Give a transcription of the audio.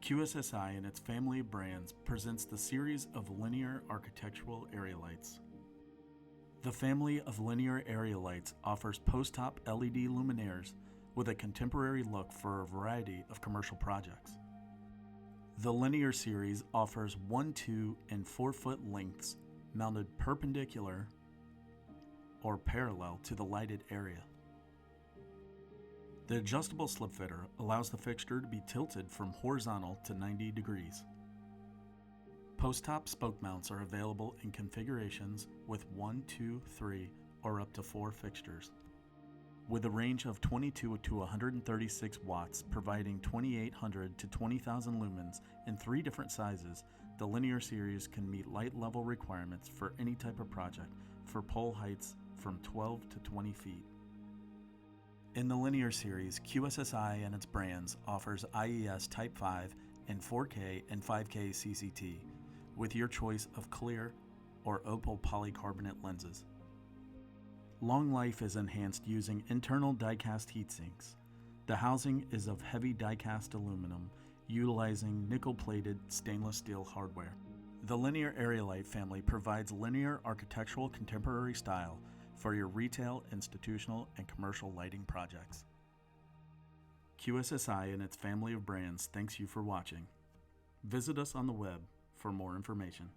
QSSI and its family of brands presents the series of linear architectural area lights. The family of linear area lights offers post-top LED luminaires with a contemporary look for a variety of commercial projects. The linear series offers 1, 2, and 4 foot lengths mounted perpendicular or parallel to the lighted area. The adjustable slip fitter allows the fixture to be tilted from horizontal to 90 degrees. Post-top spoke mounts are available in configurations with 1, 2, 3, or up to 4 fixtures. With a range of 22 to 136 watts, providing 2,800 to 20,000 lumens in 3 different sizes, the linear series can meet light level requirements for any type of project for pole heights from 12 to 20 feet. In the linear series, QSSI and its brands offers IES Type 5 and 4K and 5K CCT with your choice of clear or opal polycarbonate lenses. Long life is enhanced using internal die-cast heat sinks. The housing is of heavy die-cast aluminum utilizing nickel-plated stainless steel hardware. The linear area light family provides linear architectural contemporary style for your retail, institutional, and commercial lighting projects. QSSI and its family of brands thanks you for watching. Visit us on the web for more information.